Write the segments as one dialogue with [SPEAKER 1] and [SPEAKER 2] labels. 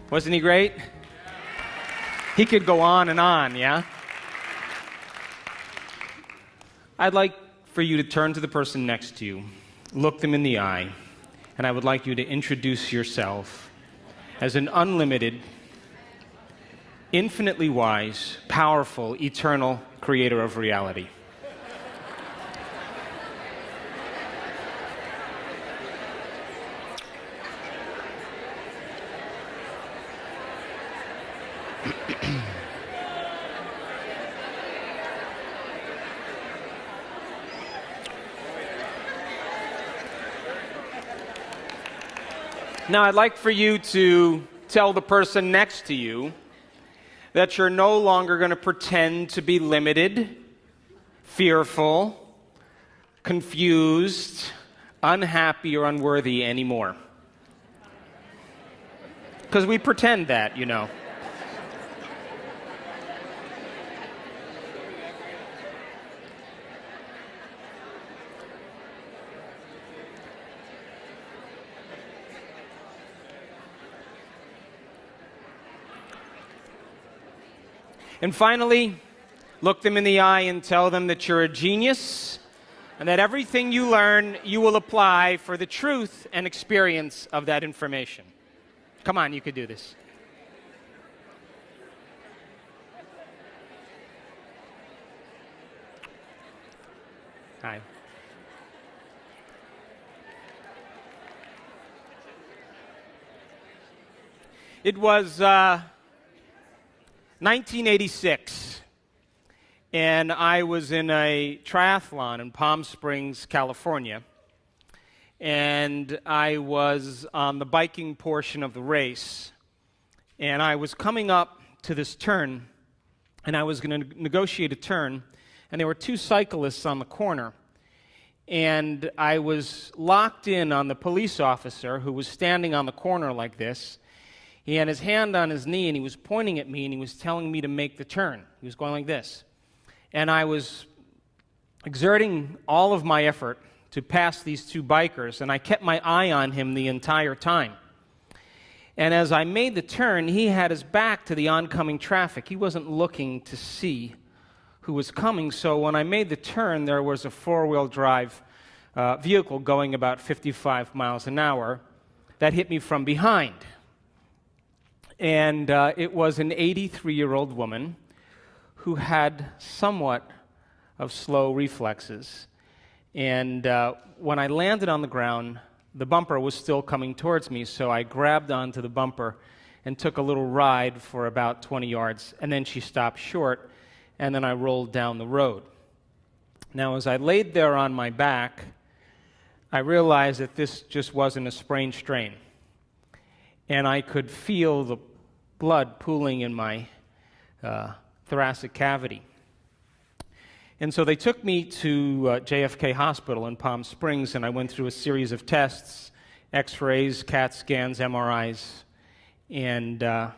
[SPEAKER 1] Wasn't he great? He could go on and on, yeah? I'd like for you to turn to the person next to you, look them in the eye, and I would like you to introduce yourself as an unlimited, infinitely wise, powerful, eternal creator of reality. Now, I'd like for you to tell the person next to you that you're no longer going to pretend to be limited, fearful, confused, unhappy, or unworthy anymore. Because we pretend that, you know. And finally, look them in the eye and tell them that you're a genius and that everything you learn, you will apply for the truth and experience of that information. Come on, you could do this. Hi. It was 1986, and I was in a triathlon in Palm Springs, California, and I was on the biking portion of the race, and I was coming up to this turn, and I was going to negotiate a turn, and there were two cyclists on the corner, and I was locked in on the police officer who was standing on the corner like this. He had his hand on his knee, and he was pointing at me, and he was telling me to make the turn. He was going like this. And I was exerting all of my effort to pass these two bikers, and I kept my eye on him the entire time. And as I made the turn, he had his back to the oncoming traffic. He wasn't looking to see who was coming, so when I made the turn, there was a four-wheel drive vehicle going about 55 miles an hour that hit me from behind. And it was an 83-year-old woman who had somewhat of slow reflexes. And when I landed on the ground, the bumper was still coming towards me, so I grabbed onto the bumper and took a little ride for about 20 yards, and then she stopped short, and then I rolled down the road. Now, as I laid there on my back, I realized that this just wasn't a sprained strain. And I could feel the blood pooling in my thoracic cavity. And so they took me to JFK Hospital in Palm Springs, and I went through a series of tests, x-rays, CAT scans, MRIs. And the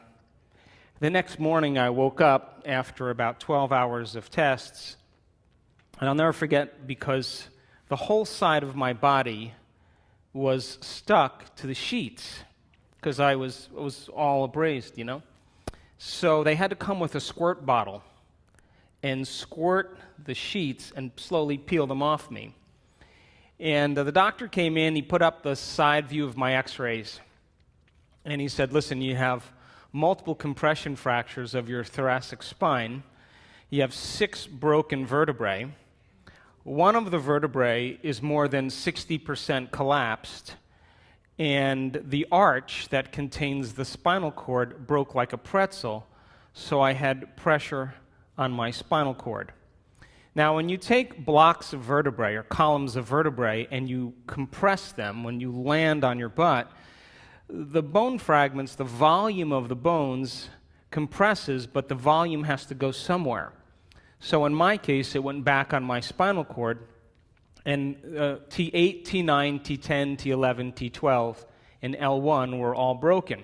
[SPEAKER 1] next morning I woke up after about 12 hours of tests, and I'll never forget because the whole side of my body was stuck to the sheets, because I was all abrased, you know. So they had to come with a squirt bottle and squirt the sheets and slowly peel them off me. And the doctor came in, he put up the side view of my x-rays, and he said, listen, you have multiple compression fractures of your thoracic spine. You have 6 broken vertebrae. One of the vertebrae is more than 60% collapsed, and the arch that contains the spinal cord broke like a pretzel, so I had pressure on my spinal cord. Now, when you take blocks of vertebrae or columns of vertebrae and you compress them when you land on your butt, the bone fragments, the volume of the bones compresses, but the volume has to go somewhere. So in my case, it went back on my spinal cord, and T8, T9, T10, T11, T12, and L1 were all broken.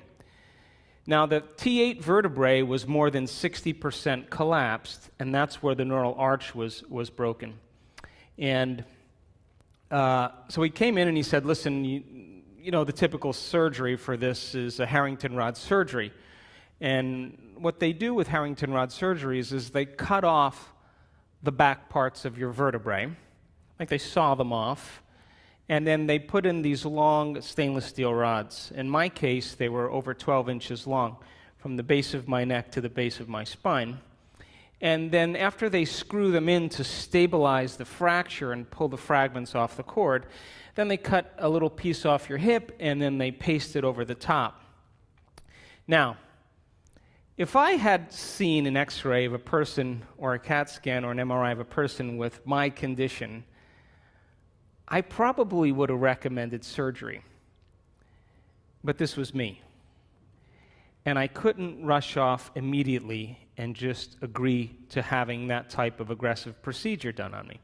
[SPEAKER 1] Now, the T8 vertebrae was more than 60% collapsed, and that's where the neural arch was broken. And So he came in and he said, listen, you know, the typical surgery for this is a Harrington rod surgery. And what they do with Harrington rod surgeries is they cut off the back parts of your vertebrae, like they saw them off, and then they put in these long stainless steel rods. In my case, they were over 12 inches long, from the base of my neck to the base of my spine. And then after they screw them in to stabilize the fracture and pull the fragments off the cord, then they cut a little piece off your hip and then they paste it over the top. Now, if I had seen an X-ray of a person or a CAT scan or an MRI of a person with my condition, I probably would have recommended surgery. But this was me. And I couldn't rush off immediately and just agree to having that type of aggressive procedure done on me.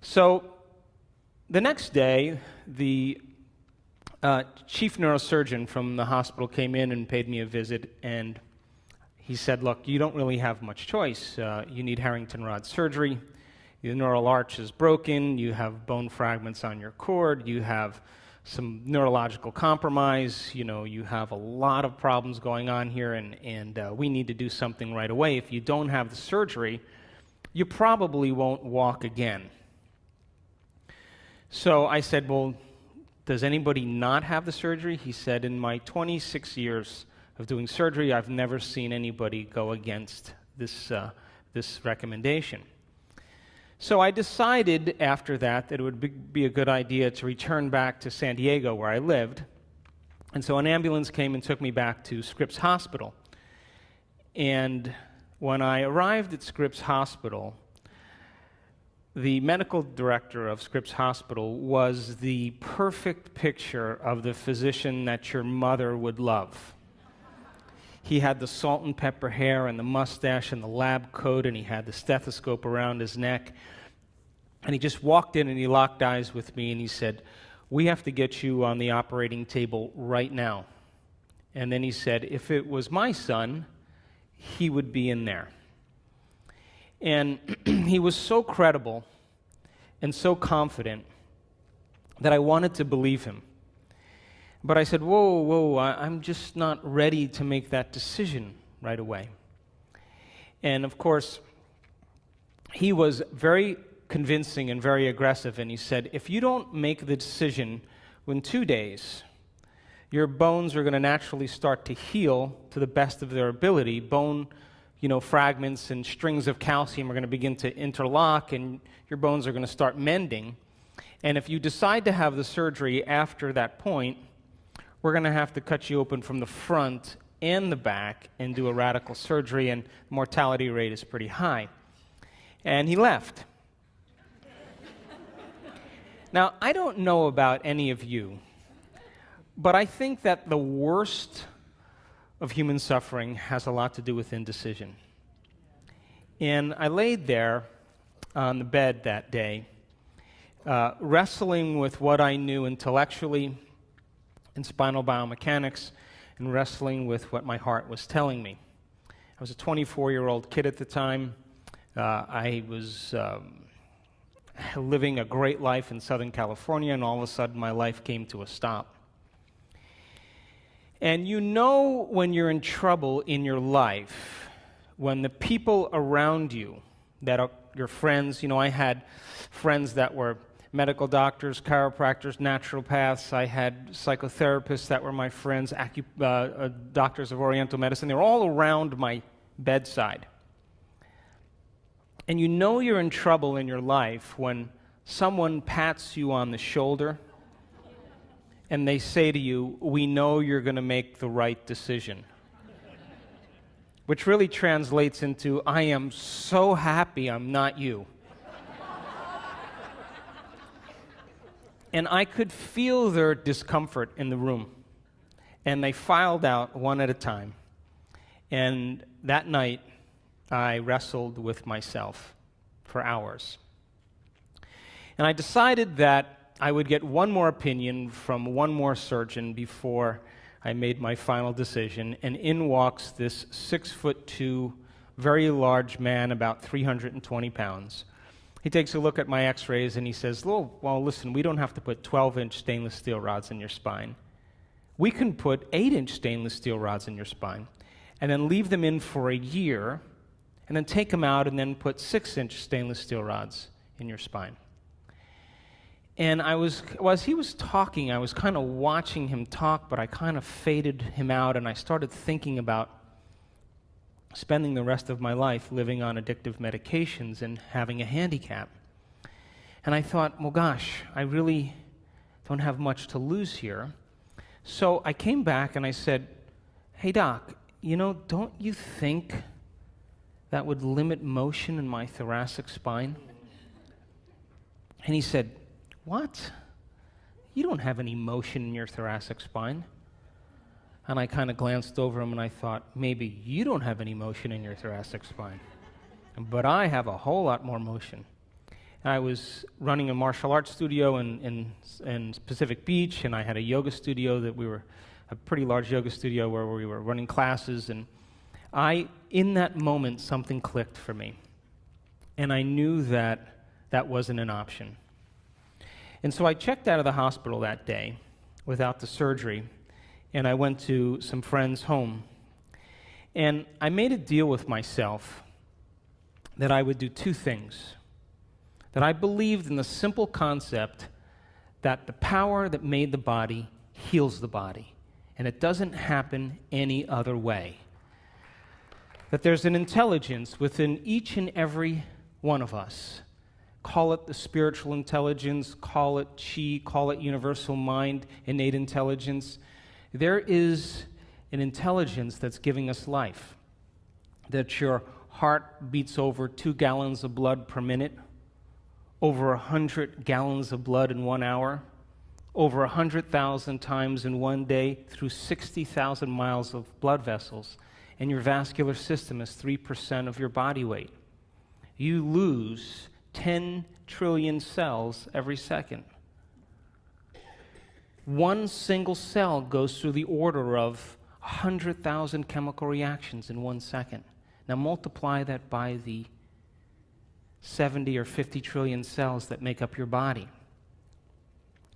[SPEAKER 1] So the next day, the chief neurosurgeon from the hospital came in and paid me a visit, and he said, look, you don't really have much choice. You need Harrington rod surgery. Your neural arch is broken. You have bone fragments on your cord. You have some neurological compromise, you know, you have a lot of problems going on here, and we need to do something right away. If you don't have the surgery, you probably won't walk again. So I said, well, does anybody not have the surgery? He said, in my 26 years of doing surgery, I've never seen anybody go against this recommendation. So I decided after that it would be a good idea to return back to San Diego where I lived. And so an ambulance came and took me back to Scripps Hospital. And when I arrived at Scripps Hospital, the medical director of Scripps Hospital was the perfect picture of the physician that your mother would love. He had the salt and pepper hair and the mustache and the lab coat, and he had the stethoscope around his neck. And he just walked in and he locked eyes with me and he said, we have to get you on the operating table right now. And then he said, if it was my son, he would be in there. And he was so credible and so confident that I wanted to believe him. But I said, whoa, I'm just not ready to make that decision right away. And of course, he was very convincing and very aggressive, and he said, if you don't make the decision within 2 days, your bones are going to naturally start to heal to the best of their ability. Bone, fragments and strings of calcium are going to begin to interlock, and your bones are going to start mending. And if you decide to have the surgery after that point, we're going to have to cut you open from the front and the back and do a radical surgery, and the mortality rate is pretty high. And he left. Now, I don't know about any of you, but I think that the worst of human suffering has a lot to do with indecision. And I laid there on the bed that day, wrestling with what I knew intellectually in spinal biomechanics and wrestling with what my heart was telling me. I was a 24-year-old kid at the time. I was living a great life in Southern California, and all of a sudden my life came to a stop. And you know when you're in trouble in your life, when the people around you that are your friends, I had friends that were medical doctors, chiropractors, naturopaths. I had psychotherapists that were my friends, doctors of Oriental medicine. They were all around my bedside. And you know you're in trouble in your life when someone pats you on the shoulder and they say to you, we know you're going to make the right decision. Which really translates into, I am so happy I'm not you. And I could feel their discomfort in the room. And they filed out one at a time. And that night, I wrestled with myself for hours. And I decided that I would get one more opinion from one more surgeon before I made my final decision. And in walks this 6'2", very large man, about 320 pounds, He takes a look at my x-rays and he says, well, listen, we don't have to put 12-inch stainless steel rods in your spine. We can put 8-inch stainless steel rods in your spine and then leave them in for a year and then take them out and then put 6-inch stainless steel rods in your spine. And as he was talking, I was kind of watching him talk, but I kind of faded him out, and I started thinking about spending the rest of my life living on addictive medications and having a handicap. And I thought, well, gosh, I really don't have much to lose here. So I came back and I said, hey, Doc, don't you think that would limit motion in my thoracic spine? And he said, what? You don't have any motion in your thoracic spine. And I kind of glanced over him and I thought, maybe you don't have any motion in your thoracic spine. But I have a whole lot more motion. I was running a martial arts studio in Pacific Beach, and I had a yoga studio a pretty large yoga studio where we were running classes. And in that moment, something clicked for me. And I knew that wasn't an option. And so I checked out of the hospital that day without the surgery, and I went to some friends' home. And I made a deal with myself that I would do two things. That I believed in the simple concept that the power that made the body heals the body, and it doesn't happen any other way. That there's an intelligence within each and every one of us. Call it the spiritual intelligence, call it chi, call it universal mind, innate intelligence. There is an intelligence that's giving us life. That your heart beats over 2 gallons of blood per minute, over 100 gallons of blood in 1 hour, over 100,000 times in one day through 60,000 miles of blood vessels, and your vascular system is 3% of your body weight. You lose 10 trillion cells every second. One single cell goes through the order of 100,000 chemical reactions in 1 second. Now multiply that by the 70 or 50 trillion cells that make up your body.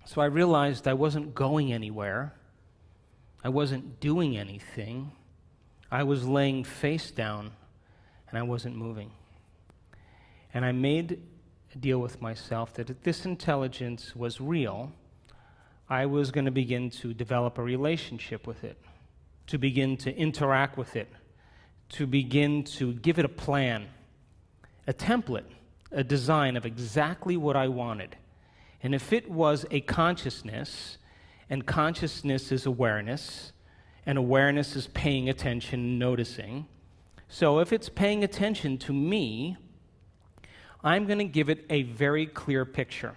[SPEAKER 1] So I realized I wasn't going anywhere. I wasn't doing anything. I was laying face down, and I wasn't moving. And I made a deal with myself that if this intelligence was real, I was going to begin to develop a relationship with it, to begin to interact with it, to begin to give it a plan, a template, a design of exactly what I wanted. And if it was a consciousness, and consciousness is awareness, and awareness is paying attention, noticing, so if it's paying attention to me, I'm going to give it a very clear picture.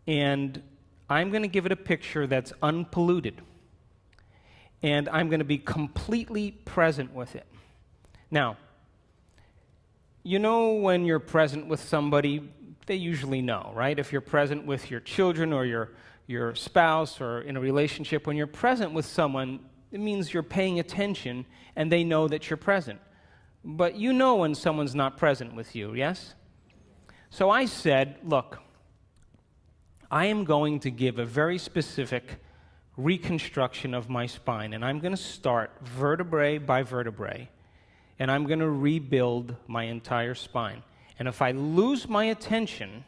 [SPEAKER 1] And I'm going to give it a picture that's unpolluted. And I'm going to be completely present with it. Now, when you're present with somebody, they usually know, right? If you're present with your children or your spouse or in a relationship, when you're present with someone, it means you're paying attention and they know that you're present. But you know when someone's not present with you, yes? So I said, look, I am going to give a very specific reconstruction of my spine, and I'm going to start vertebrae by vertebrae, and I'm going to rebuild my entire spine. And if I lose my attention,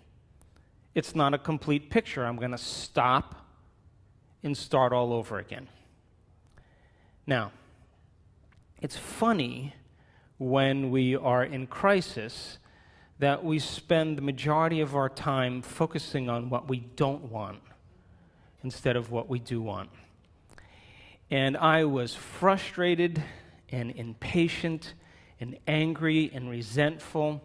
[SPEAKER 1] it's not a complete picture. I'm going to stop and start all over again. Now, it's funny when we are in crisis that we spend the majority of our time focusing on what we don't want instead of what we do want. And I was frustrated and impatient and angry and resentful.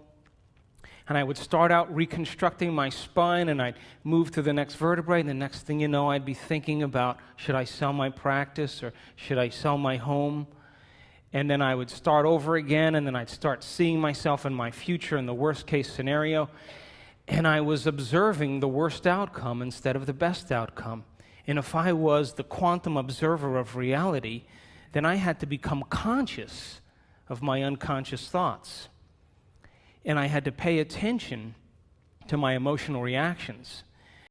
[SPEAKER 1] And I would start out reconstructing my spine, and I'd move to the next vertebrae, and the next thing you know, I'd be thinking about, should I sell my practice or should I sell my home? And then I would start over again, and then I'd start seeing myself in my future in the worst case scenario. And I was observing the worst outcome instead of the best outcome. And if I was the quantum observer of reality, then I had to become conscious of my unconscious thoughts. And I had to pay attention to my emotional reactions.